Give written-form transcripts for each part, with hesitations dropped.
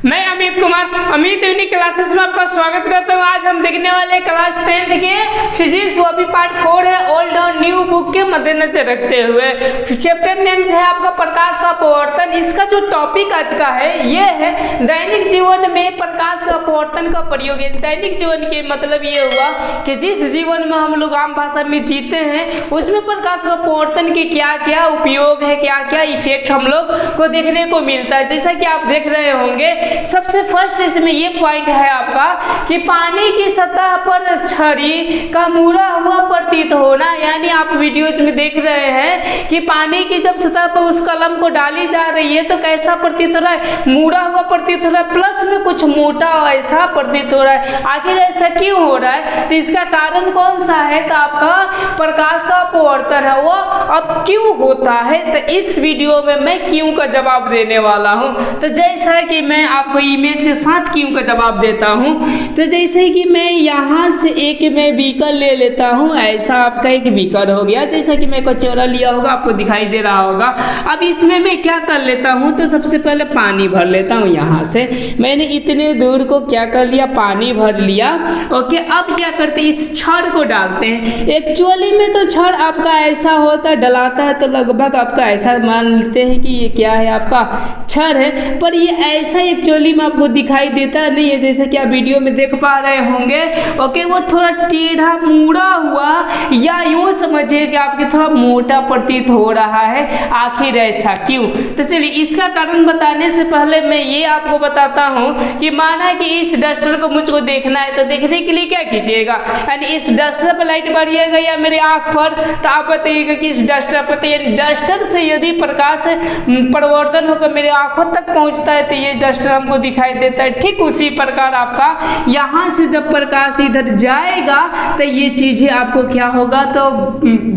मैं Amit Kumar Amit unique classes में आपका स्वागत करता हूँ। आज हम देखने वाले क्लास 10th के फिजिक्स, वो भी पार्ट 4 है, ओल्ड और न्यू बुक के मद्देनजर रखते हुए। चैप्टर नेम है आपका प्रकाश का अपवर्तन। इसका जो टॉपिक आज का है ये है दैनिक जीवन में प्रकाश का अपवर्तन का प्रयोग। दैनिक जीवन के मतलब ये हुआ कि जिस जीवन में हम लोग आम भाषा में जीते हैं उसमें प्रकाश का अपवर्तन के क्या क्या उपयोग है, क्या क्या इफेक्ट हम लोग को देखने को मिलता है। जैसा कि आप देख रहे होंगे, सबसे फर्स्ट इसमें ये पॉइंट है आपका कि पानी की सतह पर छड़ी का मुड़ा हुआ प्रतीत होना। यानी आप वीडियोज में देख रहे हैं कि पानी की जब सतह पर उस कलम को डाली जा रही है तो कैसा प्रतीत हो रहा है, मुड़ा हुआ प्रतीत हो रहा है, प्लस में कुछ मोटा ऐसा प्रतीत हो रहा है। आखिर ऐसा क्यों हो रहा है, तो इसका कारण कौन सा है, तो आपका प्रकाश का अपवर्तन है। वो अब क्यों होता है, तो इस वीडियो में मैं क्यों का जवाब देने वाला हूं। तो जैसा कि मैं आपको इमेज के साथ क्यों का जवाब देता हूं, तो जैसे कि मैं यहां से एक मैं बीकर ले लेता हूं, ऐसा आपका एक बीकर हो गया। जैसा कि मैं कचौरा लिया होगा, आपको दिखाई दे रहा होगा। अब इसमें मैं क्या कर लेता हूं, तो सबसे पहले पानी भर लेता हूं। यहां से मैंने इतने दूर को क्या कर लिया, पानी भर लिया। ओके, अब क्या करते हैं, इस छड़ को डालते हैं। एक्चुअली में तो छड़ आपका ऐसा होता है, डलाता है तो लगभग आपका ऐसा मान लेते हैं कि ये क्या है, आपका छड़ है, पर ये ऐसा एक्चुअली में आपको दिखाई देता नहीं है। जैसे कि आप वीडियो में देख पा रहे होंगे। ओके, वो थोड़ा टेढ़ा मुड़ा हुआ या यूं समझिए कि आपके थोड़ा मोटा प्रतीत हो रहा है। आखिर ऐसा क्यों, तो चलिए इसका कारण बताने से पहले मैं ये आपको बताता हूँ कि माना कि इस डस्टर को मुझको देखना है, तो देखने के लिए क्या कीजिएगा, यानी इस डस्टर पर लाइट बढ़िएगा या मेरे आँख पर, तो आप बताइएगा कि इस डस्टर पर, यानी डस्टर से यदि प्रकाश परिवर्तन होकर मेरे आँखों तक पहुँचता है तो ये डस्टर हमको दिखाई देता है। ठीक उसी प्रकार आपका यहाँ से जब प्रकाश इधर जाएगा तो ये चीजें आपको क्या होगा, तो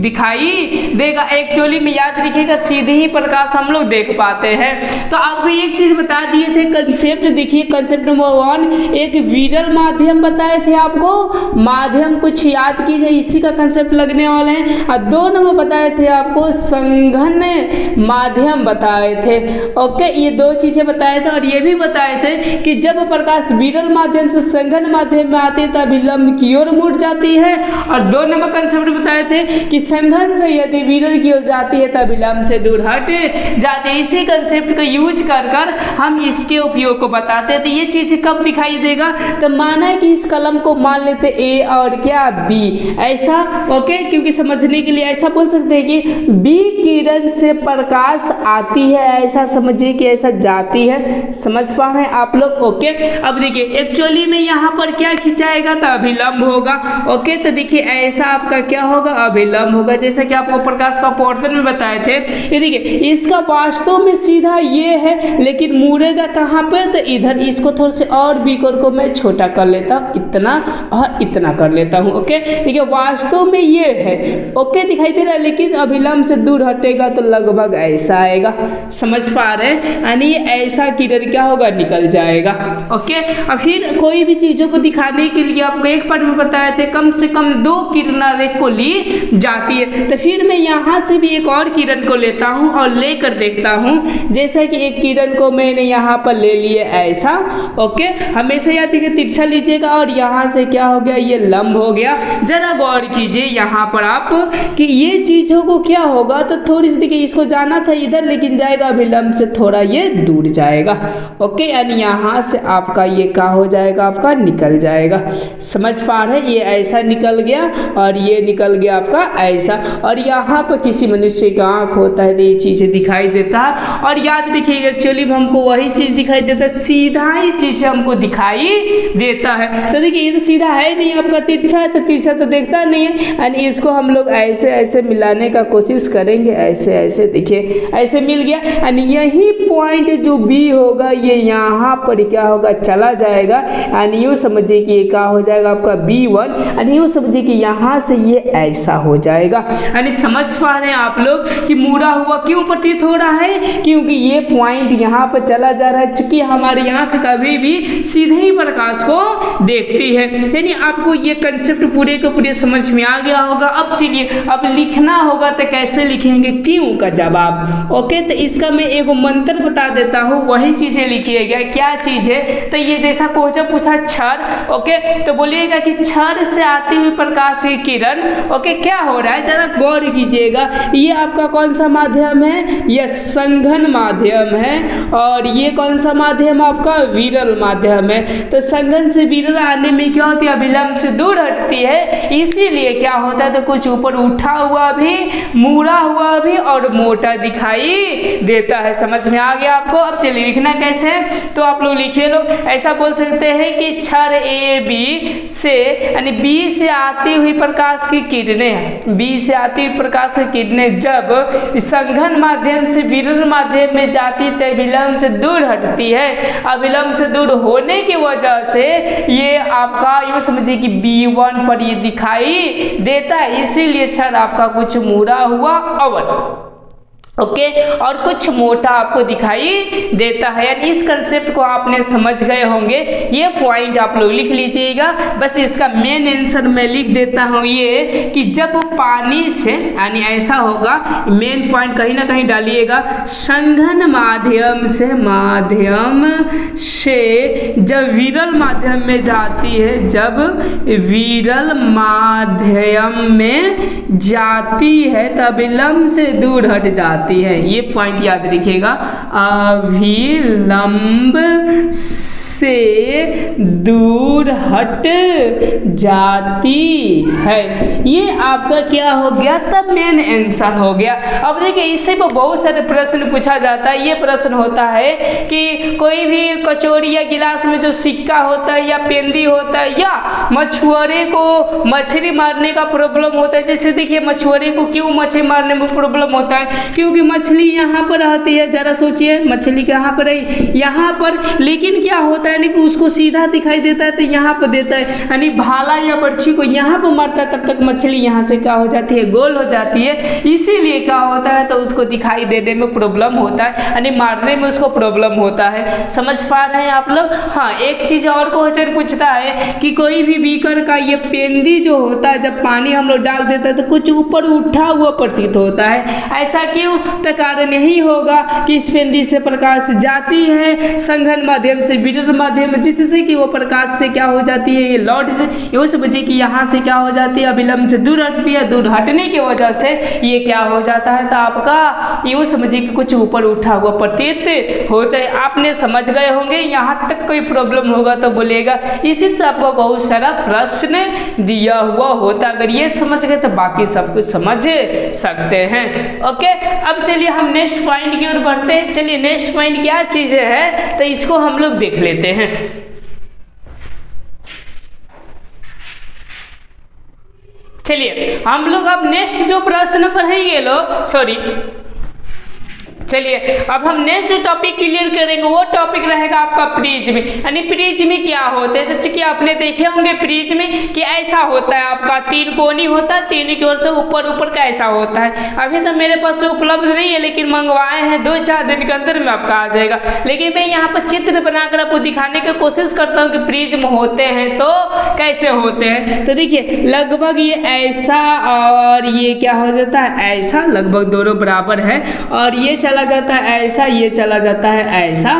दिखाई देगा। एक्चुअली में याद रखिएगा, सीधे ही प्रकाश हम लोग देख पाते हैं। तो आपको एक चीज बता दिए थे, कंसेप्ट देखिए, कंसेप्ट नंबर 1 एक विरल माध्यम बताए थे आपको, माध्यम कुछ याद कीजिए, इसी का कंसेप्ट लगने वाले हैं। और 2 नंबर बताए थे आपको संघन माध्यम बताए थे। ओके, ये 2 चीजें बताए थे। और ये भी बताए थे कि जब प्रकाश विरल माध्यम से संघन माध्यम में आती है तो अभिलंब की ओर मुड़ जाती है। और 2 नंबर कंसेप्ट बताए थे कि संघन से यदि विरल की ओर जाती है तो अभिलंब से दूर हट जाती है। इसी कंसेप्ट का यूज कर हम इसके उपयोग को बताते हैं। तो ये चीज कब दिखाई देगा, तो माना है कि इस कलम को मान लेते ए और क्या बी, ऐसा। ओके, क्योंकि समझने के लिए ऐसा बोल सकते हैं कि बी किरण से प्रकाश आती है, ऐसा समझिए कि ऐसा जाती है। समझ पा रहे हैं आप लोग। ओके, अब देखिए एक्चुअली में यहाँ पर क्या खिंचाएगा, तो अभिलंब होगा। ओके, तो देखिए ऐसा आपका क्या होगा, अभिलंब होगा। जैसा कि आपको प्रकाश का अपवर्तन में बताए थे, ये देखिए इसका वास्तव में सीधा ये है, लेकिन मुड़ेगा कहाँ पे, तो इधर। इसको थोड़ा से और बीकर को मैं छोटा कर लेता हूँ, इतना और इतना कर लेता हूँ। ओके, देखिए वास्तव में ये है। ओके, दिखाई दे रहा है, लेकिन अभिलंब से दूर हटेगा तो लगभग ऐसा आएगा। समझ पा रहे हैं, यानी ये ऐसा किरण क्या होगा, निकल जाएगा। ओके, और फिर कोई भी चीजों को दिखाने के लिए आपको एक पार्ट में बताए थे कम से कम 2 किरणें रेख को ली जाती है। तो फिर मैं यहाँ से भी एक और किरण को लेता हूँ और लेकर देखता हूँ। जैसा कि एक किरण को मैंने यहाँ पर ले लिए ऐसा। ओके, हमेशा याद रखिए तिरछा लीजिएगा, और यहाँ से क्या हो गया, ये लंब हो गया। जरा गौर कीजिए यहाँ पर आप कि ये चीजों को क्या होगा, तो थोड़ी सी देखिए, इसको जाना था इधर लेकिन जाएगा अभिलंब से थोड़ा ये दूर जाएगा। ओके, यानी यहाँ से आपका ये क्या हो जाएगा, आपका निकल जाएगा। समझ पा रहे हैं, ये ऐसा निकल गया और ये निकल गया आपका ऐसा। और यहाँ पर किसी मनुष्य का आँख होता है तो ये चीजें दिखाई देता है। और याद रखिएगा एक्चुअली हमको वही चीज दिखाई देता है, सीधा ही चीज हमको दिखाई देता है। तो देखिए ये तो सीधा है नहीं, आपका तिरछा है, तो तिरछा तो देखता नहीं है। एंड इसको हम लोग ऐसे ऐसे मिलाने का कोशिश करेंगे, ऐसे ऐसे, देखिए ऐसे मिल गया। एंड यही पॉइंट जो बी होगा ये यहाँ पर क्या होगा, चला जाएगा। एंड यूँ समझिए कि ये क्या हो जाएगा आपका B1। एंड यूँ समझिए कि यहाँ से ये ऐसा हो जाएगा। यानी समझ पा रहे हैं आप लोग कि मुड़ा हुआ क्यों प्रतीत हो रहा है, क्योंकि ये पॉइंट यहाँ पर चला जा रहा है। चूंकि हमारी आँख कभी भी सीधे ही प्रकाश को देखती है। यानी आपको ये कंसेप्ट पूरे के पूरे समझ में आ गया होगा। अब चलिए अब लिखना होगा तो कैसे लिखेंगे, क्यों का जवाब। ओके, तो इसका मैं एक मंत्र बता देता हूँ, वही चीजें लिखिएगा क्या चीज है। तो ये जैसा क्वेश्चन पूछा क्षर, ओके, तो बोलिएगा कि क्षर से आती हुई प्रकाश की किरण, ओके, क्या हो रहा है, जरा गौर कीजिएगा। ये आपका कौन सा माध्यम है, ये संघन माध्यम है, और ये कौन सा माध्यम आपका, विरल माध्यम है। तो संघन से विरल आने में क्या होती है, अभिलंब से दूर हटती है, इसीलिए क्या होता है, तो कुछ ऊपर उठा हुआ भी, मुड़ा हुआ भी और मोटा दिखाई देता है। समझ में आ गया आपको। अब चलिए लिखना कैसे है, तो आप लोग लिखिए लोग, ऐसा बोल सकते हैं कि क्षर ए बी से, यानी बी से आती हुई प्रकाश की किरणें, बी से आती हुई प्रकाश की किरणें जब संघन माध्यम से विरल माध्यम में जाती है तो अभिलंब से दूर हटती है। अभिलंब से दूर होने की वजह से ये आपका यूँ समझिए कि B1 पर ये दिखाई देता है, इसीलिए क्षर आपका कुछ मुड़ा हुआ अवल, ओके, और कुछ मोटा आपको दिखाई देता है। यानी इस कंसेप्ट को आपने समझ गए होंगे। ये पॉइंट आप लोग लिख लीजिएगा। बस इसका मेन आंसर मैं लिख देता हूँ ये कि जब पानी से, यानी ऐसा होगा, मेन पॉइंट कहीं ना कहीं डालिएगा, संघन माध्यम से जब विरल माध्यम में जाती है, जब विरल माध्यम में जाती है तब अभिलंब से दूर हट जाती है। ये पॉइंट याद रखिएगा, अभिलंब से दूर हट जाती है। ये आपका क्या हो गया, तब मेन आंसर हो गया। अब देखिए इससे पर बहुत सारे प्रश्न पूछा जाता है। ये प्रश्न होता है कि कोई भी कचौरी या गिलास में जो सिक्का होता है या पेंदी होता है, या मछुआरे को मछली मारने का प्रॉब्लम होता है। जैसे देखिए मछुआरे को क्यों मछली मारने में प्रॉब्लम होता है, क्योंकि मछली यहाँ पर आती है, जरा सोचिए मछली कहाँ पर है, यहाँ पर, लेकिन क्या होता है यानी कि उसको सीधा दिखाई देता है तो यहाँ पर देता है, यानी भाला या बर्छी को यहाँ पर मारता है तब तक मछली यहाँ से क्या हो जाती है, गोल हो जाती है। इसीलिए क्या होता है, तो उसको दिखाई देने में प्रॉब्लम होता है, यानी मारने में उसको प्रॉब्लम होता है। समझ पा रहे हैं आप लोग। हाँ, एक चीज और क्वेश्चन पूछता है कि कोई भी बीकर का ये पेंदी जो होता है, जब पानी हम लोग डाल देते हैं तो कुछ ऊपर उठा हुआ प्रतीत होता है। ऐसा क्यों, तो कारण यही होगा कि इस पेंदी से प्रकाश जाती है संघन माध्यम से विरल माध्यम, जिससे कि वो प्रकाश से क्या हो जाती है, ये लौट, यूँ समझिए कि यहाँ से क्या हो जाती है, अभिलंब से दूर हटती है। दूर हटने की वजह से ये क्या हो जाता है, तो आपका यूँ समझिए कि कुछ ऊपर उठा हुआ प्रतीत होता है। आपने समझ गए होंगे। यहाँ तक कोई प्रॉब्लम होगा तो बोलेगा। इसी से आपको बहुत सारा प्रश्न दिया हुआ होता है। अगर ये समझ गए तो बाकी सब कुछ समझ सकते हैं। ओके, अब चलिए हम नेक्स्ट पॉइंट की ओर बढ़ते हैं। चलिए नेक्स्ट पॉइंट क्या चीज़ है, तो इसको हम लोग देख लेते हैं। चलिए हम लोग अब नेक्स्ट जो प्रश्न पढ़ेंगे चलिए अब हम नेक्स्ट जो टॉपिक क्लियर करेंगे वो टॉपिक रहेगा आपका प्रिज्म। यानी प्रिज्म क्या होते हैं, तो चूंकि आपने देखे होंगे प्रिज्म कि ऐसा होता है, आपका तीन कोनी होता है, तीन की ओर से ऊपर का ऐसा होता है। अभी तो मेरे पास से उपलब्ध नहीं है, लेकिन मंगवाए हैं, 2-4 दिन के अंदर में आपका आ जाएगा। लेकिन मैं यहाँ पर चित्र बनाकर आपको दिखाने की कोशिश करता हूँ कि प्रिज्म होते हैं तो कैसे होते हैं। तो देखिए लगभग ये ऐसा और ये क्या हो जाता है, ऐसा, लगभग दोनों बराबर है, और ये चला जाता है ऐसा, ये चला जाता है ऐसा,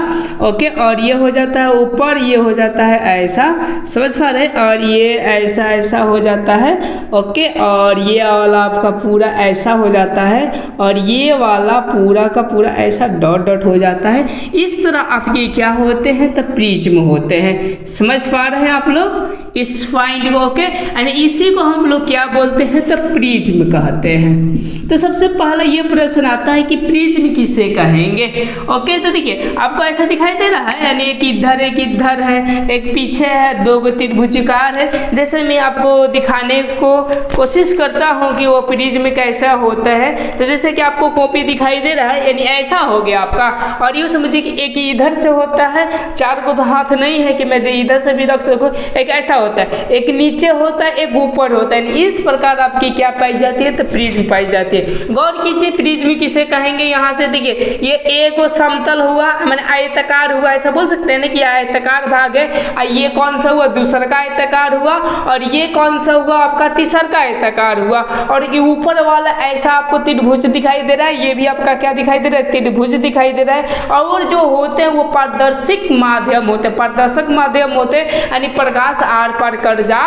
ओके, और ये हो जाता है ऊपर, ये हो जाता है ऐसा, समझ पा रहे, और ये ऐसा ऐसा हो जाता है, ओके, और ये वाला आपका पूरा ऐसा हो जाता है, और ये वाला पूरा का पूरा ऐसा डॉट डॉट हो जाता है। इस तरह आपके क्या होते हैं, तो प्रिज्म होते हैं। समझ पा रहे हैं आप लोग इस पॉइंट को, ओके। यानी इसी को हम लोग क्या बोलते हैं, तो प्रिज्म कहते हैं। तो सबसे पहला ये प्रश्न आता है कि प्रिज्म किसे कहेंगे। ओके, तो देखिए आपको ऐसा दिखाई दे रहा है, यानी एक इधर है, एक पीछे है, 2 त्रिभुजाकार है। जैसे मैं आपको दिखाने को कोशिश करता हूँ कि वो प्रिज्म कैसा होता है, तो जैसे कि आपको कॉपी दिखाई दे रहा है, यानी ऐसा हो गया आपका। और यूँ समझिए कि एक इधर से होता है, 4 को तो हाथ नहीं है कि मैं इधर से भी रख सकूँ, एक ऐसा होता है, एक नीचे होता है, एक ऊपर होता है। इस प्रकार आपकी क्या पाई जाती है, तो प्रिज्म पाई जाती है। गौर कीजिए प्रिज्म किसे कहेंगे। यहाँ से देखिए देखिए ये ए को समतल हुआ, मैंने आयताकार हुआ, ऐसा बोल सकते हैं ना कि आयताकार भाग है। ये कौन सा हुआ, दूसरा का आयताकार हुआ, और ये कौन सा हुआ आपका तीसरा का आयताकार हुआ। और ये ऊपर वाला ऐसा आपको त्रिभुज दिखाई दे रहा है, ये भी आपका क्या दिखाई दे रहा है, त्रिभुज दिखाई दे रहा है। और जो होते हैं वो पारदर्शिक माध्यम होते हैं, पारदर्शक माध्यम होते हैं, यानी प्रकाश आर पार कर जा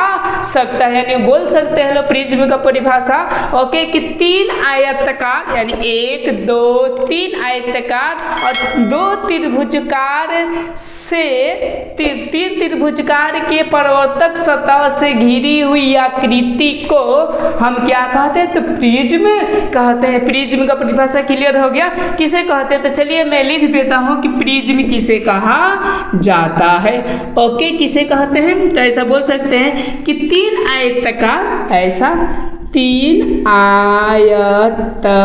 सकता है। यानी बोल सकते हैं प्रिज्म का परिभाषा ओके कि 3 आयताकार यानी 1 2 3 आयताकार और 2 त्रिभुजकार से 3 त्रिभुजकार के परावर्तक सतह से घिरी हुई आकृति को हम क्या कहते हैं, तो प्रिज्म कहते हैं। प्रिज्म का परिभाषा क्लियर हो गया किसे कहते हैं। तो चलिए मैं लिख देता हूं कि प्रिज्म किसे कहा जाता है। ओके किसे कहते हैं, तो ऐसा बोल सकते हैं कि 3 आयताकार, ऐसा 3 आयताकार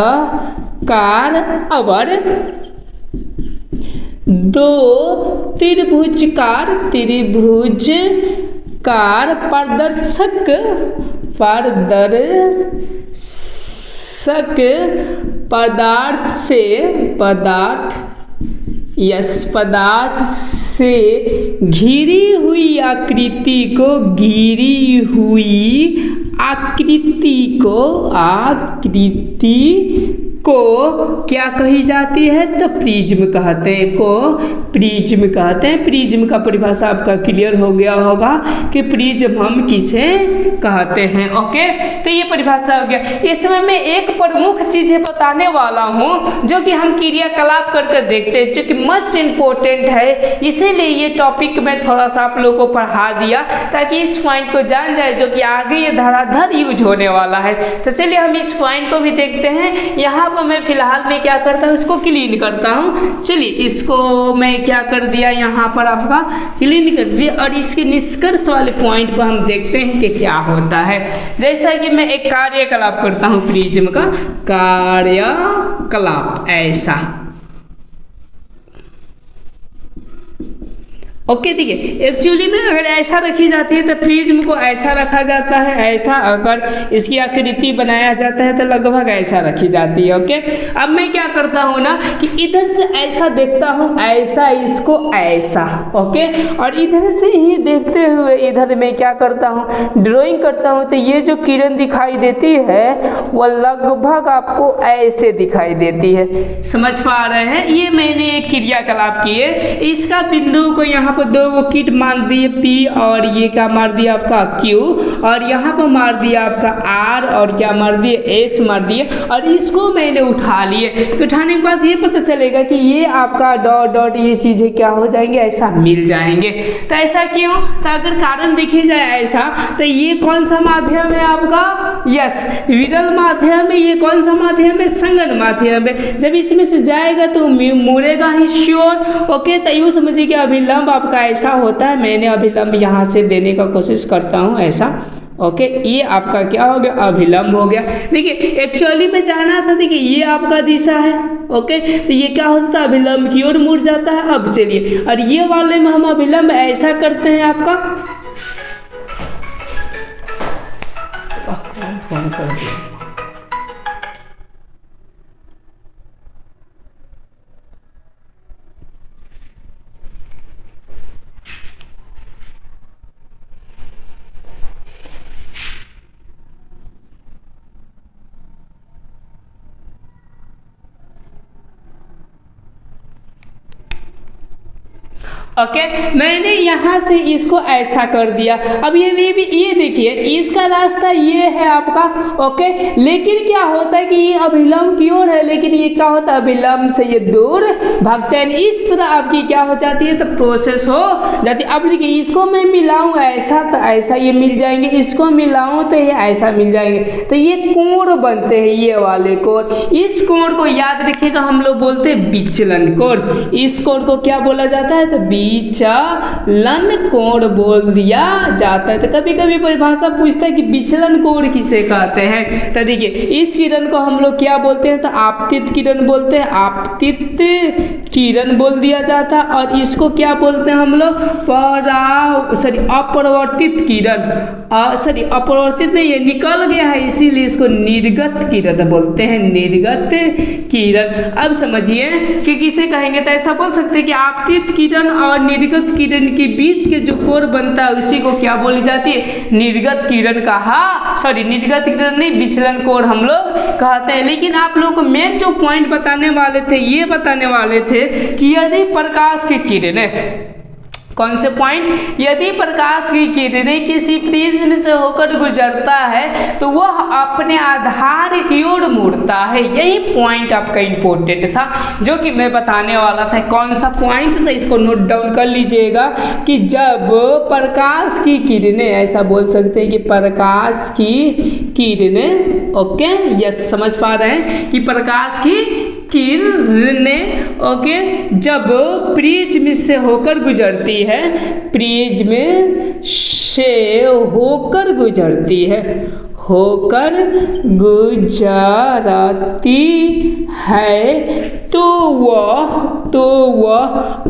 और 2 त्रिभुजकार पारदर्शक पदार्थ से घिरी हुई आकृति को क्या कही जाती है, तो प्रिज्म कहते हैं, प्रिज्म कहते हैं। प्रिज्म का परिभाषा आपका क्लियर हो गया होगा कि प्रिज्म हम किसे कहते हैं। ओके तो ये परिभाषा हो गया। इसमें मैं एक प्रमुख चीज बताने वाला हूं जो कि हम क्रियाकलाप करके देखते हैं, जो कि मस्ट इम्पोर्टेंट है, इसीलिए ये टॉपिक में थोड़ा सा आप लोगों को पढ़ा दिया ताकि इस पॉइंट को जान जाए जो कि आगे ये धड़ाधड़ यूज होने वाला है। तो चलिए हम इस पॉइंट को भी देखते हैं। यहाँ पर मैं फिलहाल में क्या करता हूँ, इसको क्लीन करता हूँ। चलिए इसको मैं क्या कर दिया, यहाँ पर आपका क्लीन कर दिया और इसके निष्कर्ष वाले पॉइंट पर हम देखते हैं कि क्या होता है। जैसा कि मैं एक कार्यकलाप करता हूँ, प्रिज्म का कार्यकलाप ऐसा। ओके ठीक है। एक्चुअली में अगर ऐसा रखी जाती है तो प्रिज्म को ऐसा रखा जाता है, ऐसा अगर इसकी आकृति बनाया जाता है तो लगभग ऐसा रखी जाती है। ओके अब मैं क्या करता हूँ ना कि इधर से ऐसा देखता हूँ, ऐसा इसको ऐसा। ओके और इधर से ही देखते हुए इधर मैं क्या करता हूँ, ड्राइंग करता हूँ। तो ये जो किरण दिखाई देती है वो लगभग आपको ऐसे दिखाई देती है। समझ पा रहे हैं, ये मैंने एक क्रियाकलाप की है। इसका बिंदु को यहाँ 2 किट मार दिए P और ये क्या मार दिया आपका Q और यहाँ पर मार दिया आपका R और क्या मार दिए S मार दिए और इसको मैंने उठा लिए। तो उठाने के बाद ये पता चलेगा कि ये आपका डॉट डॉट ये चीजें क्या हो जाएंगे, ऐसा मिल जाएंगे। तो ऐसा क्यों, तो अगर कारण देखी जाए ऐसा तो ये कौन सा माध्यम है आपका, यस विरल माध्यम है। ये कौन सा माध्यम है, संगन माध्यम है। जब इसमें से जाएगा तो मुड़ेगा ही श्योर। ओके तो यूँ समझिए कि अभिलंब आपका ऐसा होता है। मैंने अभिलंब यहाँ से देने का कोशिश करता हूँ ऐसा। ओके ये आपका क्या हो गया, अभिलंब हो गया। देखिए एक्चुअली में जाना था, देखिए ये आपका दिशा है। ओके तो ये क्या हो जाता है, अभिलंब की ओर मुड़ जाता है। अब चलिए और ये वाले में हम अभिलंब ऐसा करते हैं आपका फोन कर दिया। ओके मैंने यहाँ से इसको ऐसा कर दिया। अब ये देखिए इसका रास्ता ये है आपका। ओके लेकिन क्या होता है कि ये अभिलंब की ओर है, लेकिन ये क्या होता है, अभिलंब से ये दूर भागते हैं। इस तरह आपकी क्या हो जाती है, तो प्रोसेस हो जाती है। अब देखिए इसको मैं मिलाऊं ऐसा तो ऐसा ये मिल जाएंगे, इसको मिलाऊं तो ये ऐसा मिल जाएंगे। तो ये कोण बनते हैं, ये वाले कोण। इस कोण को याद रखिएगा, हम लोग बोलते हैं विचलन कोण। इस कोण को क्या बोला जाता है, तो विचलन कोण बोल दिया जाता है। तो कभी कभी परिभाषा पूछता है कि विचलन कोण किसे कहते हैं। तो देखिए इस किरण को हम लोग क्या बोलते हैं, तो आपतित किरण बोलते हैं, आपतित किरण बोल दिया जाता है। और इसको क्या बोलते हैं हम लोग, अपरिवर्तित किरण, अपरिवर्तित नहीं, ये निकल गया है इसीलिए इसको निर्गत किरण बोलते हैं, निर्गत किरण। अब समझिए कि किसे कहेंगे, तो ऐसा बोल सकते हैं कि आपतित किरण और निर्गत किरण के बीच के जो कोण बनता है उसी को क्या बोली जाती है, निर्गत किरण निर्गत किरण नहीं, विचलन कोण हम लोग कहते हैं। लेकिन आप लोगों को मेन जो पॉइंट बताने वाले थे, ये बताने वाले थे कि यदि प्रकाश की किरणें, कौन से पॉइंट, यदि प्रकाश की किरणें किसी प्रिज्म से होकर गुजरता है तो वह अपने आधार की ओर मुड़ता है। यही पॉइंट आपका इंपॉर्टेंट था जो कि मैं बताने वाला था। कौन सा पॉइंट, तो इसको नोट डाउन कर लीजिएगा कि जब प्रकाश की किरणें, ऐसा बोल सकते हैं कि प्रकाश की किरणें, ओके यस समझ पा रहे हैं कि प्रकाश की किरणें, ओके, जब प्रिज्म से होकर गुजरती है, प्रिज्म से होकर गुजरती है, होकर गुजरती है, तो वह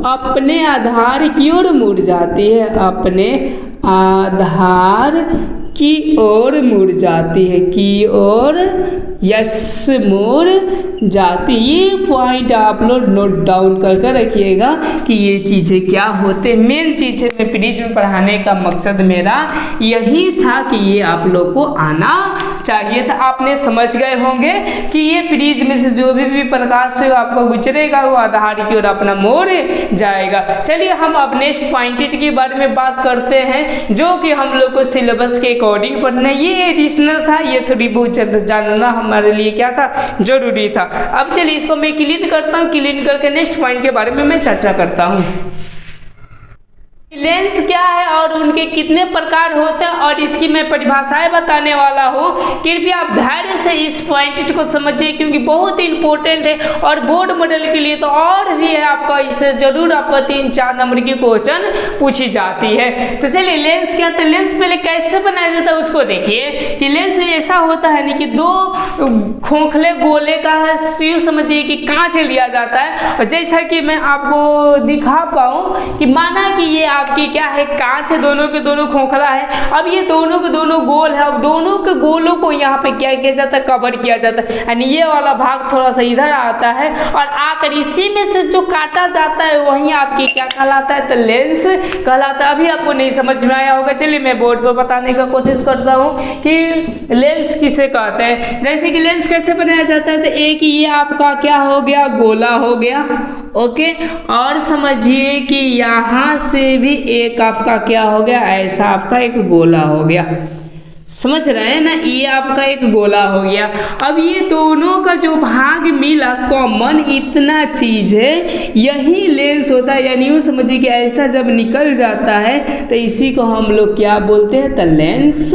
अपने आधार की ओर मुड़ जाती है, अपने आधार की ओर मुड़ जाती है, की ओर यस मुड़ जाती। ये पॉइंट आप लोग नोट डाउन करके रखिएगा कि ये चीज़ें क्या होते हैं। मेन चीज़ है, मैं प्रिज्म पढ़ाने का मकसद मेरा यही था कि ये आप लोग को आना चाहिए था। आपने समझ गए होंगे कि ये प्रिज्म से जो भी प्रकाश से आपको गुजरेगा वो आधार की ओर अपना मोड़ जाएगा। चलिए हम अब नेक्स्ट पॉइंट के बारे में बात करते हैं जो कि हम लोग को सिलेबस के अकॉर्डिंग पढ़ना। ये एडिशनल था, ये थोड़ी बहुत जानना हमारे लिए क्या था, जरूरी था। अब चलिए इसको मैं क्लीन करता हूँ, क्लीन करके नेक्स्ट पॉइंट के बारे में मैं चर्चा करता हूँ। लेंस क्या है और उनके कितने प्रकार होते हैं और इसकी मैं परिभाषाएं बताने वाला हूँ। कृपया आप धैर्य से इस पॉइंट को समझिए क्योंकि बहुत इंपॉर्टेंट है और बोर्ड मॉडल के लिए तो और भी है, आपका इससे जरूर आपका 3-4 नंबर की क्वेश्चन पूछी जाती है। तो चलिए लेंस क्या, तो लेंस पहले कैसे बनाया जाता है उसको देखिए कि लेंस ऐसा होता है नहीं कि दो खोखले गोले का यूं समझिए कि कांच लिया जाता है और जैसा कि मैं आपको दिखा पाऊँ कि माना कि ये आपकी क्या है, कांच है, दोनों के दोनों खोखला है। अब ये दोनों के दोनों गोल है, अब दोनों के गोलों को यहाँ पे क्या किया जाता है, कवर किया जाता है, यानी ये वाला भाग थोड़ा सा इधर आता है और आकर इसी में से जो काटा जाता है वहीं आपकी क्या कहलाता है, तो लेंस कहलाता है। अभी आपको नहीं समझ में आया होगा, चलिए मैं बोर्ड पर बताने का कोशिश करता हूँ कि लेंस किसे कहते हैं। जैसे कि लेंस कैसे बनाया जाता है, तो एक ये आपका क्या हो गया, गोला हो गया, ओके, और समझिए कि यहाँ से भी एक आपका क्या हो गया, ऐसा आपका एक गोला हो गया, समझ रहे हैं ना, ये आपका एक गोला हो गया। अब ये दोनों का जो भाग मिला कॉमन इतना चीज है, यही लेंस होता है। यानी यूँ समझिए कि ऐसा जब निकल जाता है तो इसी को हम लोग क्या बोलते हैं, तो लेंस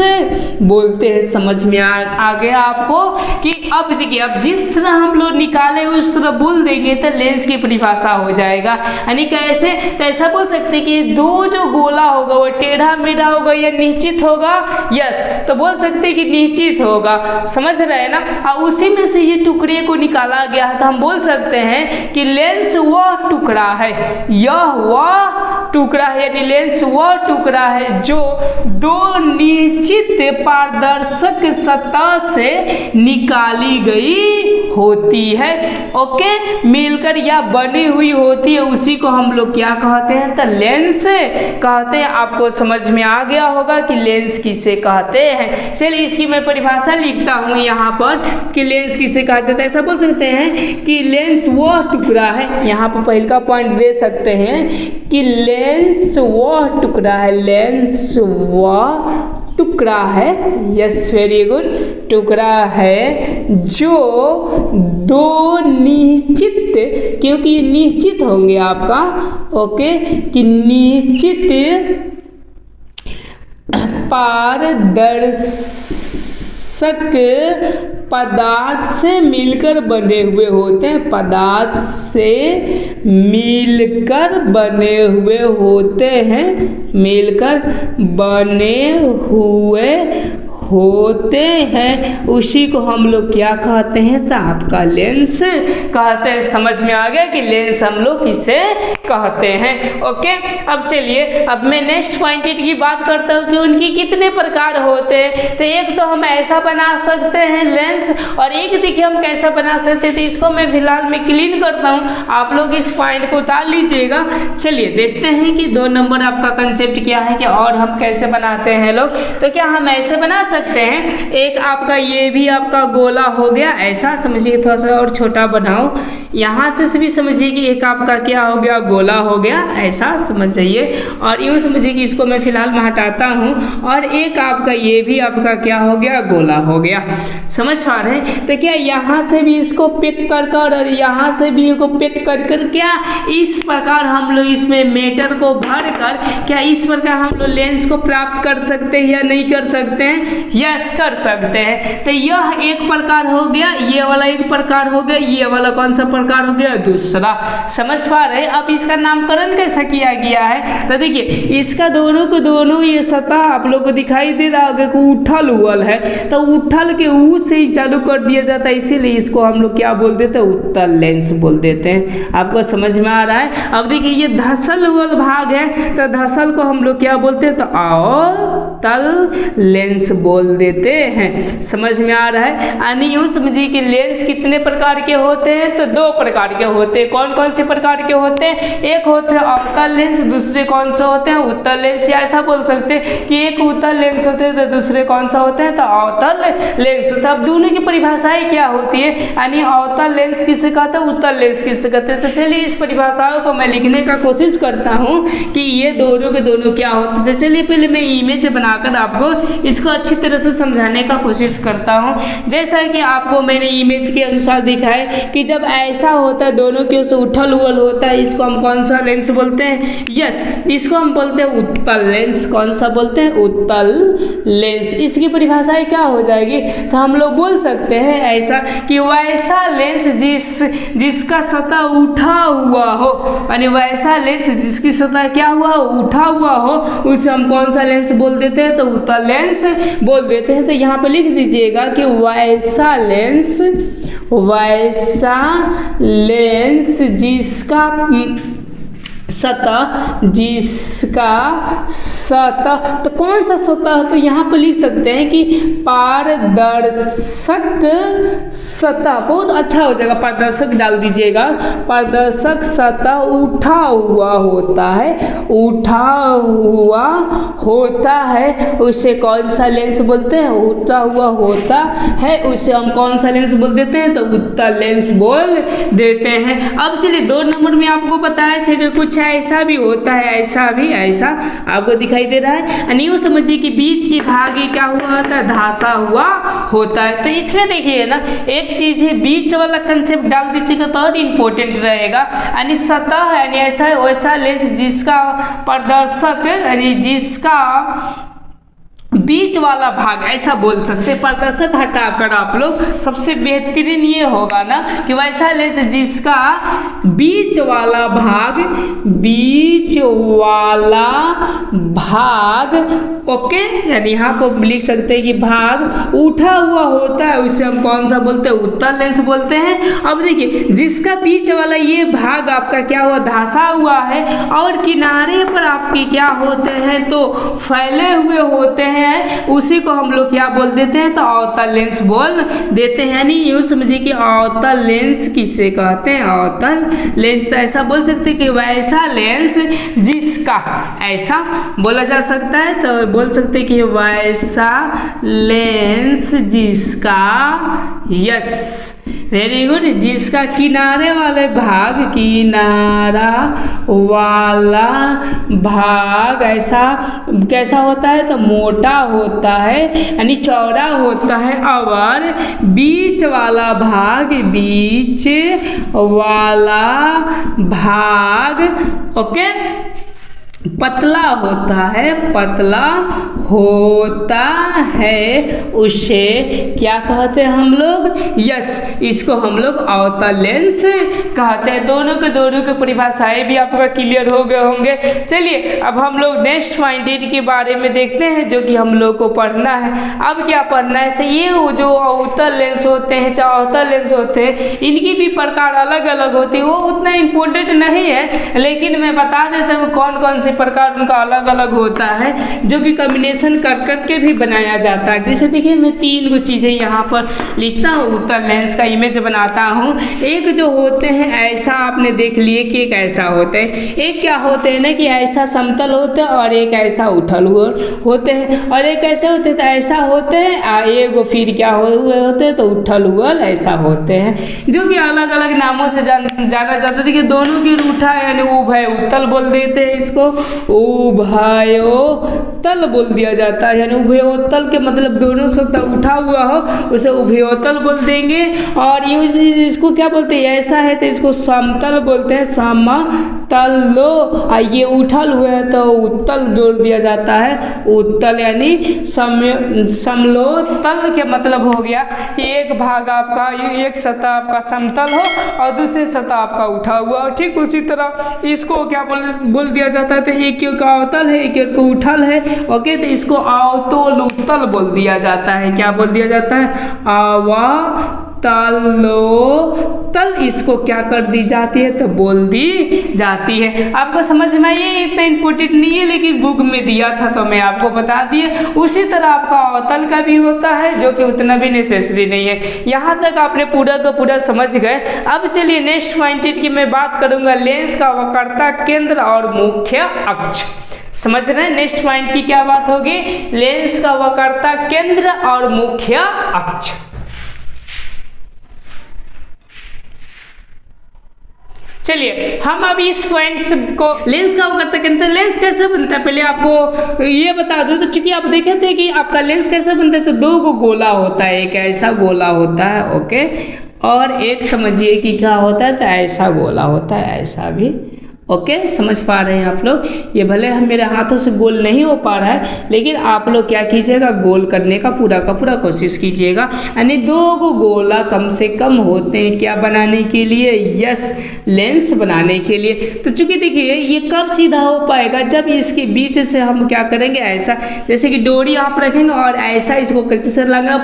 बोलते हैं। समझ में आ गया आपको कि अब देखिए, अब जिस तरह हम लोग निकाले उस तरह बोल देंगे तो लेंस की परिभाषा हो जाएगा। यानी कैसे, तो ऐसा बोल सकते हैं कि दो जो गोला होगा वो टेढ़ा मेढ़ा होगा या निश्चित होगा, यस, तो बोल सकते हैं कि निश्चित होगा, समझ रहे हैं ना। और उसी में से ये टुकड़े को निकाला गया है तो हम बोल सकते हैं कि लेंस वह टुकड़ा है, यह वह टुकड़ा है, यानी लेंस वह टुकड़ा है जो दो निश्चित पारदर्शक सतह से निकाली गई होती है, ओके, मिलकर या बनी हुई होती है, उसी को हम लोग क्या कहते हैं, तो लेंस कहते हैं। आपको समझ में आ गया होगा कि लेंस किसे कहते हैं। चलिए इसकी मैं परिभाषा लिखता हूँ यहाँ पर कि लेंस किसे कहा जाता है। ऐसा बोल सकते हैं कि लेंस वह टुकड़ा है, यहाँ पर पहले का पॉइंट दे सकते हैं कि लेंस वह टुकड़ा है, लेंस वह टुकड़ा है, यस वेरी गुड, टुकड़ा है जो दो निश्चित, क्योंकि निश्चित होंगे आपका, ओके, कि निश्चित पारदर्शक पदार्थ से मिलकर बने हुए होते हैं, पदार्थ से मिलकर बने हुए होते हैं, मिलकर बने हुए होते हैं, उसी को हम लोग क्या कहते हैं, तो आपका लेंस कहते हैं। समझ में आ गया कि लेंस हम लोग किसे कहते हैं। ओके, अब चलिए, अब मैं नेक्स्ट पॉइंट की बात करता हूँ कि उनकी कितने प्रकार होते हैं। तो एक तो हम ऐसा बना सकते हैं लेंस, और एक देखिए हम कैसा बना सकते हैं। तो इसको मैं फिलहाल में क्लीन करता हूँ, आप लोग इस पॉइंट को उतार लीजिएगा। चलिए देखते हैं कि 2 नंबर आपका कंसेप्ट क्या है कि और हम कैसे बनाते हैं लोग। तो क्या हम ऐसे बना सकते हैं, एक आपका ये भी आपका गोला हो गया, ऐसा समझिए, थोड़ा सा और छोटा बनाओ, यहाँ से भी समझिए कि एक आपका क्या हो गया, गोला हो गया, ऐसा समझ जाइए। और यूँ समझिए कि इसको मैं फिलहाल में हटाता हूँ, और एक आपका ये भी आपका क्या हो गया, गोला हो गया। समझ पा रहे हैं। तो क्या यहाँ से भी इसको पिक कर कर और यहाँ से भी इसको पिक कर कर क्या इस प्रकार हम लोग इसमें मेटर को भर कर क्या इस प्रकार हम लोग लेंस को प्राप्त कर सकते हैं या नहीं कर सकते हैं? यस, कर सकते हैं। तो यह एक प्रकार हो गया, ये वाला एक प्रकार हो गया, ये वाला कौन सा प्रकार हो गया, दूसरा। समझ पा रहे हैं। अब इसका नामकरण कैसा किया गया है, तो देखिए इसका दोनों को दोनों ये सतह आप लोग को दिखाई दे रहा होगा कि उठल हुआ है, तो उठल के ऊ से ही चालू कर दिया जाता है, इसीलिए इसको हम लोग क्या बोल देते हैं, उत्तल लेंस बोल देते हैं। आपको समझ में आ रहा है। अब देखिए ये धसल हुआ भाग है, तो धसल को हम लोग क्या बोलते हैं, तो अवतल लेंस बोल देते हैं। समझ में आ रहा है। यानी यूँ समझिए कि लेंस कितने प्रकार के होते हैं, तो 2 प्रकार के होते हैं। कौन कौन से प्रकार के होते हैं, एक होते हैं अवतल लेंस, दूसरे कौन से होते हैं, उत्तल लेंस। या ऐसा बोल सकते हैं कि एक उत्तल लेंस होते हैं तो दूसरे कौन सा होते हैं, तो अवतल लेंस होता है। अब दोनों की परिभाषाएं क्या होती है, यानी अवतल लेंस किसे कहते हैं, उत्तल लेंस किसे कहते हैं। तो चलिए इस परिभाषाओं को मैं लिखने का कोशिश करता हूँ कि ये दोनों के दोनों क्या होते हैं। तो चलिए पहले मैं इमेज बनाकर आपको इसको अच्छी तरह से समझाने का कोशिश करता हूँ। जैसा कि आपको मैंने इमेज के अनुसार दिखाया कि जब ऐसा होता है, दोनों की ओर से उठल उठल होता है, इसको हम कौन सा लेंस बोलते हैं, यस, इसको हम बोलते हैं उत्तल लेंस। कौन सा बोलते हैं, उत्तल लेंस। इसकी परिभाषाएं क्या हो जाएगी, तो हम लोग बोल सकते हैं ऐसा कि वैसा लेंस जिसका सतह उठा हुआ हो, यानी वैसा लेंस जिसकी सतह क्या हुआ, उठा हुआ हो, उसे हम कौन सा लेंस बोल देते हैं, तो उत्तल लेंस बोल देते हैं। तो यहाँ पे लिख दीजिएगा कि वैसा लेंस जिसका सतह, तो कौन सा सतह, तो यहाँ पर लिख सकते हैं कि पारदर्शक सतह। बहुत अच्छा हो जाएगा, पारदर्शक डाल दीजिएगा। पारदर्शक सतह उठा हुआ होता है, उसे कौन सा लेंस बोलते हैं, उठा हुआ होता है, उसे हम कौन सा लेंस बोल देते हैं, तो उत्तल लेंस बोल देते हैं। अब चलिए 2 नंबर में आपको बताए थे कि कुछ ऐसा भी होता है, ऐसा भी, ऐसा आपको दिखाई दे रहा है। न्यू समझिए कि बीच की भाग क्या हुआ होता है, धासा हुआ होता है। तो इसमें देखिए ना, एक चीज है, बीच वाला कंसेप्ट डाल दीजिएगा तो और इम्पोर्टेंट रहेगा। यानी सतह यानी ऐसा वैसा लेंस जिसका प्रदर्शक यानी जिसका बीच वाला भाग, ऐसा बोल सकते हैं। प्रदर्शक हटाकर आप लोग सबसे बेहतरीन ये होगा ना कि वैसा लेंस जिसका बीच वाला भाग ओके, यानी यहाँ पर लिख सकते हैं कि भाग उठा हुआ होता है, उसे हम कौन सा बोलते हैं, उत्तल लेंस बोलते हैं। अब देखिए जिसका बीच वाला ये भाग आपका क्या हुआ, धासा हुआ है, और किनारे पर आपके क्या होते हैं, तो फैले हुए होते हैं, उसी को हम लोग क्या बोल देते हैं, तो अवतल लेंस बोल देते हैं। यानी यूँ समझिए कि अवतल लेंस किसे कहते हैं, अवतल लेंस। तो ऐसा बोल सकते हैं कि वैसा लेंस जिसका, ऐसा बोला जा सकता है। तो बोल सकते हैं कि वैसा लेंस जिसका, यस, वेरी गुड, जिसका किनारा वाला भाग ऐसा कैसा होता है, तो मोटा होता है, यानी चौड़ा होता है, और बीच वाला भाग ओके, पतला होता है, पतला होता है, उसे क्या कहते हैं हम लोग? यस, इसको हम लोग अवतल लेंस कहते हैं। दोनों के परिभाषाएं भी आपका क्लियर हो गए होंगे। चलिए अब हम लोग नेक्स्ट पॉइंट के बारे में देखते हैं जो कि हम लोग को पढ़ना है। अब क्या पढ़ना है? तो ये जो अवतल लेंस होते हैं, चाहे अवतल लेंस होते हैं, इनकी भी प्रकार अलग अलग होती है। वो उतना इम्पोर्टेंट नहीं है, लेकिन मैं बता देता हूँ कौन कौन से प्रकार उनका अलग अलग होता है, जो कि कॉम्बिनेशन कर करके भी बनाया जाता है। जैसे देखिए मैं 3 गो चीज़ें यहाँ पर लिखता हूँ, उत्तल लेंस का इमेज बनाता हूँ। एक जो होते हैं ऐसा, आपने देख लिए कि एक ऐसा होते हैं, एक क्या होते हैं ना कि ऐसा समतल होते हैं, और एक ऐसा उठल हुए होते हैं, और एक ऐसे होते हैं तो ऐसा होते हैं, एक फिर क्या हुए होते हैं तो उठल हुए ऐसा होते हैं, जो कि अलग अलग नामों से जाना जाता है। देखिए दोनों की उठा यानी उभय उत्तल बोल देते हैं, इसको उभयोतल बोल दिया जाता है। यानी उभयोतल के मतलब दोनों से उठा हुआ हो उसे उभयोतल बोल देंगे। और इसको क्या बोलते हैं? ऐसा है तो इसको समतल बोलते हैं, समतलो। ये उठल हुए है तो उत्तल जोड़ दिया जाता है, उत्तल यानी समलोतल के मतलब हो गया एक भाग आपका, एक सतह आपका समतल हो और दूसरी सतह आपका उठा हुआ हो। ठीक उसी तरह इसको क्या बोल दिया जाता है? तो एक का अवतल है, एक को उठल है। ओके, तो इसको अवतल उत्तल बोल दिया जाता है। क्या बोल दिया जाता है? अवतलोतल इसको क्या कर दी जाती है? तो बोल दी जाती है। आपको समझ में ये इतना इम्पोर्टेंट नहीं है, लेकिन बुक में दिया था तो मैं आपको बता दिए। उसी तरह आपका अवतल का भी होता है, जो कि उतना भी नेसेसरी नहीं है। यहाँ तक आपने पूरा का पूरा समझ गए। अब चलिए नेक्स्ट पॉइंट की मैं बात करूंगा, लेंस का वक्रता केंद्र और मुख्य अक्ष। समझ रहे हैं नेक्स्ट पॉइंट की क्या बात होगी? लेंस का वक्रता केंद्र और मुख्य अक्ष। चलिए हम अभी इस पॉइंट्स को, लेंस का वक्रता केंद्र, लेंस कैसे बनता है पहले आपको ये बता दूं। तो चूंकि आप देखे थे कि आपका लेंस कैसे बनता है, तो 2 गो गोला होता है, एक ऐसा गोला होता है, ओके, और एक समझिए कि क्या होता है तो ऐसा गोला होता है, ऐसा भी। ओके, समझ पा रहे हैं आप लोग? ये भले हम मेरे हाथों से गोल नहीं हो पा रहा है, लेकिन आप लोग क्या कीजिएगा, गोल करने का पूरा कोशिश कीजिएगा। यानी 2 गो गोला कम से कम होते हैं क्या बनाने के लिए? यस, लेंस बनाने के लिए। तो चूंकि देखिए ये कब सीधा हो पाएगा? जब इसके बीच से हम क्या करेंगे, ऐसा जैसे कि डोरी आप रखेंगे और ऐसा इसको कैसे से लगना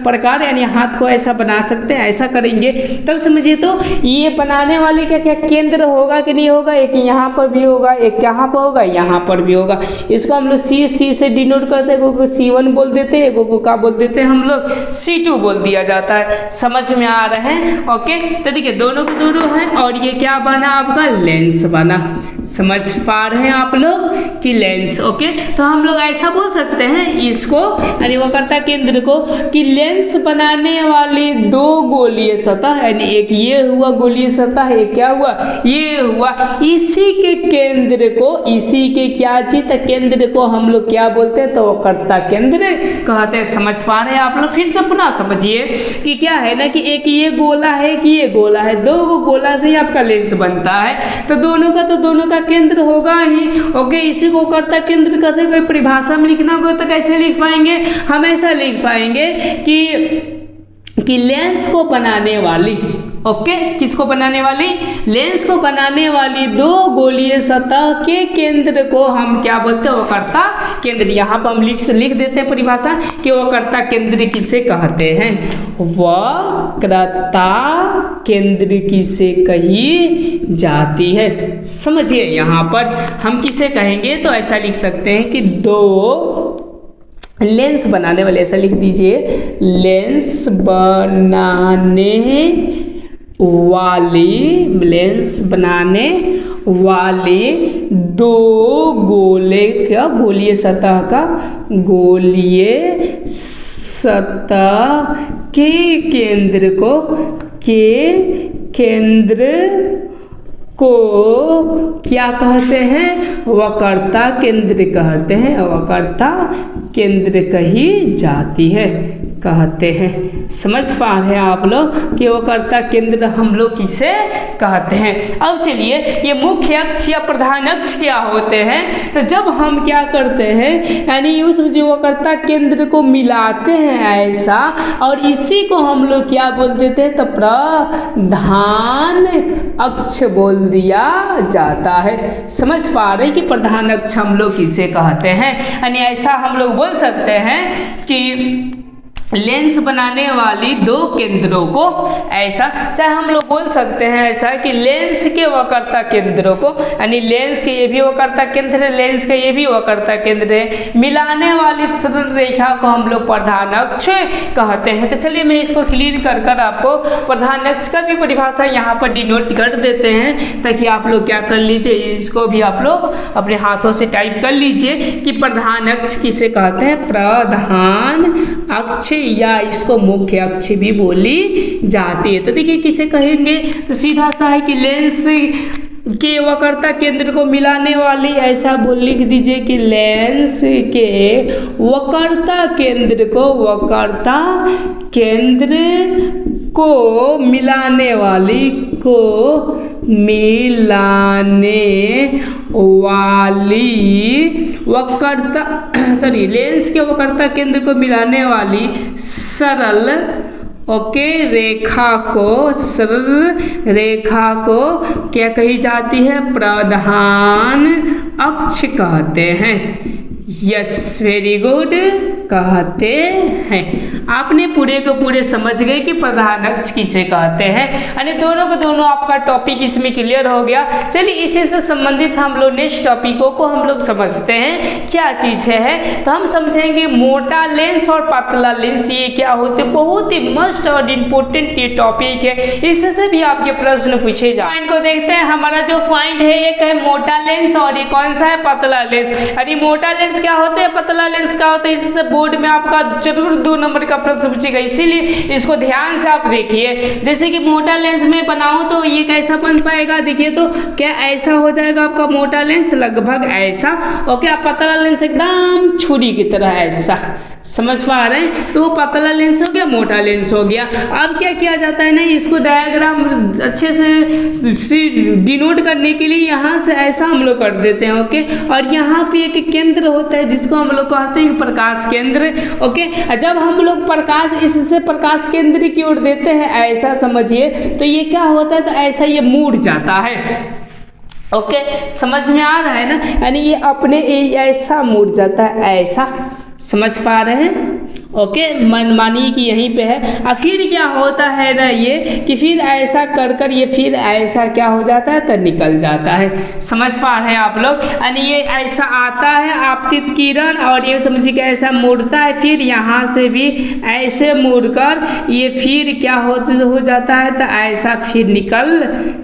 प्रकार, यानी हाथ को ऐसा बना सकते हैं, ऐसा करेंगे तब समझिए। तो ये बनाने वाले क्या क्या केंद्र होगा कि नहीं होगा? एक यहाँ पर भी होगा, एक यहाँ पर होगा, यहाँ पर भी होगा। इसको हम लोग सी से डिनोट करते हैं, को C1 बोल देते हैं, को क्या बोल देते हैं हम लोग? C2 बोल दिया जाता है। समझ में आ रहे हैं? ओके, तो देखिए दोनों के दोनों हैं, और ये क्या बना आपका? लेंस बना। समझ पा रहे हैं आप लोग कि लेंस। ओके, तो हम लोग ऐसा बोल सकते हैं इसको, यानी वक्रता केंद्र को, कि लेंस बनाने वाली 2 गोलीय सतह, यानी एक ये हुआ गोलीय सतह, एक क्या हुआ? ये हुआ। इसी के केंद्र को, इसी के क्या चीज केंद्र को हम लोग क्या बोलते हैं? तो वक्रता केंद्र कहते हैं। समझ पा रहे हैं आप लोग? फिर से पुनः समझिए कि क्या है ना कि एक ये गोला है, कि ये गोला है, 2 गो गोला से ही आपका लेंस बनता है। तो दोनों का केंद्र होगा ही। ओके, इसी को वक्रता केंद्र कहते हैं। कोई परिभाषा में लिखना होगा तो कैसे लिख पाएंगे? हम ऐसा लिख पाएंगे कि लेंस को बनाने वाली, ओके, किसको बनाने वाली? लेंस को बनाने वाली 2 गोलीय सतह के केंद्र को हम क्या बोलते हैं? वक्रता केंद्र। यहाँ पर हम लिख देते हैं परिभाषा कि वक्रता केंद्र किसे कहते हैं? वक्रता केंद्र किसे कही जाती है? समझिए यहाँ पर हम किसे कहेंगे, तो ऐसा लिख सकते हैं कि 2 लेंस बनाने वाले, ऐसा लिख दीजिए, लेंस बनाने वाली 2 गोलीय सतह के केंद्र को क्या कहते हैं? वक्रता केंद्र कहते हैं। वक्रता केंद्र कही जाती है। कहते हैं। समझ पा रहे हैं आप लोग कि वक्रता केंद्र हम लोग किसे कहते हैं। अब चलिए ये मुख्य अक्ष या प्रधान अक्ष क्या होते हैं, तो जब हम क्या करते हैं यानी उस जो वक्रता केंद्र को मिलाते हैं ऐसा, और इसी को हम लोग क्या बोल देते हैं, तो प्रधान अक्ष बोल दिया जाता है। समझ पा रहे कि प्रधान अक्ष हम लोग किसे कहते हैं। यानी ऐसा हम लोग बोल सकते हैं कि लेंस बनाने वाली दो केंद्रों को ऐसा, चाहे हम लोग बोल सकते हैं ऐसा कि लेंस के वक्रता केंद्रों को, यानी लेंस के ये भी वक्रता केंद्र है, लेंस का ये भी वक्रता केंद्र है, मिलाने वाली सरल रेखा को हम लोग प्रधान अक्ष कहते हैं। तो चलिए मैं इसको क्लियर कर कर आपको प्रधान अक्ष का भी परिभाषा यहाँ पर डिनोट कर देते हैं, ताकि आप लोग क्या कर लीजिए, इसको भी आप लोग अपने हाथों से टाइप कर लीजिए कि प्रधान अक्ष किसे कहते हैं, प्रधान अक्ष या इसको मुख्य अक्ष भी बोली जाती है। तो देखिए किसे कहेंगे, तो सीधा सा है कि लेंस के वक्रता केंद्र को मिलाने वाली, ऐसा बोल लिख दीजिए कि लेंस के वक्रता केंद्र को मिलाने वाली लेंस के वक्रता केंद्र को मिलाने वाली सरल रेखा को क्या कही जाती है, प्रधान अक्ष कहते हैं। यस, वेरी गुड, कहते हैं। आपने पूरे को पूरे समझ गए कि प्रधान अक्ष किसे कहते हैं, यानी दोनों को दोनों आपका टॉपिक इसमें क्लियर हो गया। चलिए इसी से संबंधित हम लोग नेक्स्ट टॉपिकों को हम लोग समझते हैं क्या चीज़ है। तो हम समझेंगे मोटा लेंस और पतला लेंस ये क्या होते हैं। बहुत ही मस्ट और इम्पोर्टेंट ये टॉपिक है, इससे भी आपके प्रश्न पूछे जाए। पॉइंट को देखते हैं। हमारा जो पॉइंट है एक है मोटा लेंस और ये कौन सा है, पतला लेंस। यानी मोटा लेंस क्या होते हैं, पतला लेंस क्या होता है, इससे बोर्ड में आपका जरूर 2 नंबर का प्रश्न पूछेगा, इसीलिए इसको ध्यान से आप देखिए। जैसे कि मोटा लेंस में बनाऊं तो ये कैसा बन पाएगा, देखिए तो क्या ऐसा हो जाएगा आपका मोटा लेंस लगभग ऐसा, ओके। आप पतला लेंस एकदम छुरी की तरह ऐसा, समझ पा रहे हैं, तो वो पतला लेंस हो गया, मोटा लेंस हो गया। अब क्या किया जाता है ना, इसको डायग्राम अच्छे से डिनोट करने के लिए यहाँ से ऐसा हम लोग कर देते हैं, ओके। और यहाँ पे एक केंद्र होता है जिसको हम लोग कहते हैं प्रकाश केंद्र, ओके। जब हम लोग प्रकाश इससे प्रकाश केंद्र की ओर देते हैं ऐसा समझिए, तो ये क्या होता है, तो ऐसा ये मुड़ जाता है, ओके। समझ में आ रहा है ना, यानी ये अपने ऐसा मुड़ जाता है, ऐसा, समझ पा रहे हैं, ओके। मानिए कि यहीं पे है। अब फिर क्या होता है ना ये कि फिर ऐसा कर कर ये फिर ऐसा क्या हो जाता है, तो निकल जाता है। समझ पा रहे हैं आप लोग, यानी ये ऐसा आता है आपतित किरण और ये समझिए कि ऐसा मुड़ता है, फिर यहाँ से भी ऐसे मुड़कर ये फिर क्या हो जाता है, तो ऐसा फिर निकल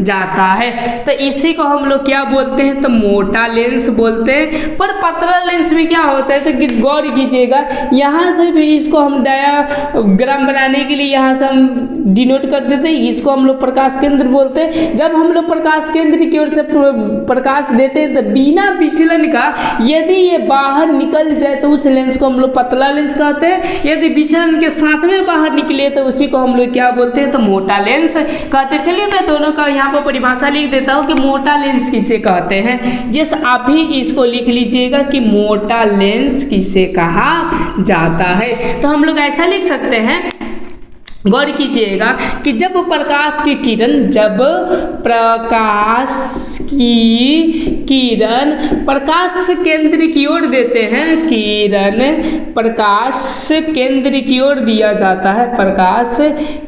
जाता है। तो इसी को हम लोग क्या बोलते हैं, तो मोटा लेंस बोलते हैं। पर पतला लेंस में क्या होता है, तो गौर कीजिएगा, यहाँ से भी इसको हम डायाग्राम बनाने के लिए यहाँ से हम डिनोट कर देते हैं, इसको हम लोग प्रकाश केंद्र बोलते हैं। जब हम लोग प्रकाश केंद्र की ओर से प्रकाश देते हैं तो बिना विचलन का यदि ये बाहर निकल जाए तो उस लेंस को हम लोग पतला लेंस कहते हैं। यदि विचलन के साथ में बाहर निकले तो उसी को हम लोग क्या बोलते हैं, तो मोटा लेंस कहते हैं। चलिए मैं दोनों का यहाँ पर परिभाषा लिख देता हूँ कि मोटा लेंस किसे कहते हैं। जिस आप ही इसको लिख लीजिएगा कि मोटा लेंस किसे कहा जाता है। तो हम लोग ऐसा लिख सकते हैं, गौर कीजिएगा कि जब प्रकाश की किरण प्रकाश केंद्र की ओर देते हैं, प्रकाश केंद्र की ओर दिया जाता है, प्रकाश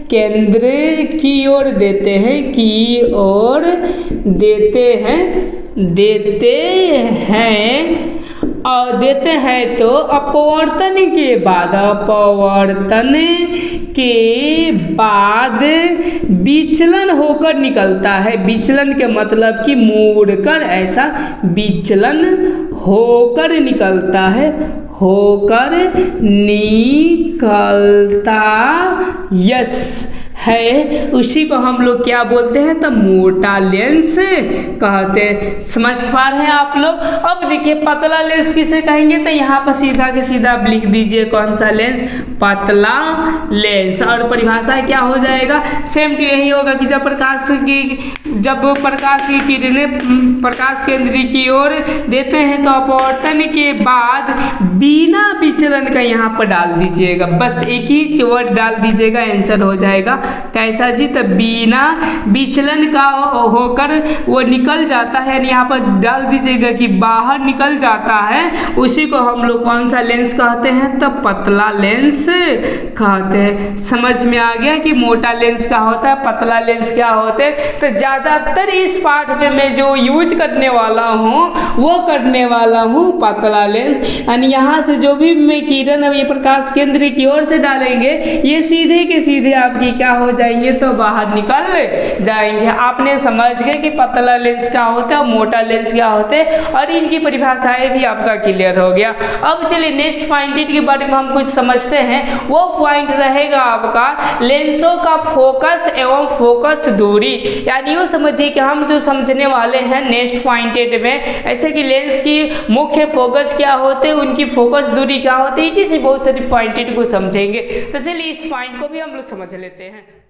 केंद्र की ओर देते हैं तो अपवर्तन के बाद विचलन होकर निकलता है। विचलन के मतलब कि मोड़कर ऐसा विचलन होकर निकलता है, है उसी को हम लोग क्या बोलते हैं, तो मोटा लेंस कहते हैं। समझ पा रहे हैं आप लोग। अब देखिए पतला लेंस किसे कहेंगे, तो यहाँ पर सीधा के सीधा आप लिख दीजिए कौन सा लेंस, पतला लेंस। और परिभाषा क्या हो जाएगा, सेम टू यही होगा कि जब प्रकाश की किरणें प्रकाश केंद्र की ओर देते हैं तो अपवर्तन के बाद बिना विचलन का यहाँ पर डाल दीजिएगा, बस एक ही वर्ड डाल दीजिएगा, आंसर हो जाएगा। कैसा जी, तो बिना विचलन का होकर वो निकल जाता है, यहाँ पर डाल दीजिएगा कि बाहर निकल जाता है, उसी को हम लोग कौन सा लेंस कहते हैं, तो पतला लेंस कहते हैं। समझ में आ गया कि मोटा लेंस क्या होता है, पतला लेंस क्या होते हैं। तो ज़्यादातर इस पाठ में मैं जो यूज करने वाला हूँ वो करने वाला हूँ पतला लेंस। यानी यहाँ से जो भी मैं किरण अब ये प्रकाश केंद्र की ओर से डालेंगे, ये सीधे के सीधे आपकी क्या हो जाएंगे, तो बाहर निकल जाएंगे। आपने समझ गए कि पतला लेंस क्या होता है और मोटा लेंस क्या होते हैं, और इनकी परिभाषाएं भी आपका क्लियर हो गया। अब चलिए नेक्स्ट पॉइंट के बारे में हम कुछ समझते हैं। वो पॉइंट रहेगा आपका लेंसों का फोकस एवं फोकस दूरी। यानी यूँ समझिए कि हम जो समझने वाले हैं नेक्स्ट पॉइंट में, ऐसे कि लेंस की मुख्य फोकस क्या होते हैं, उनकी फोकस दूरी क्या होती है, इसी बहुत सारी पॉइंट को समझेंगे। तो चलिए इस पॉइंट को भी हम लोग समझ लेते हैं।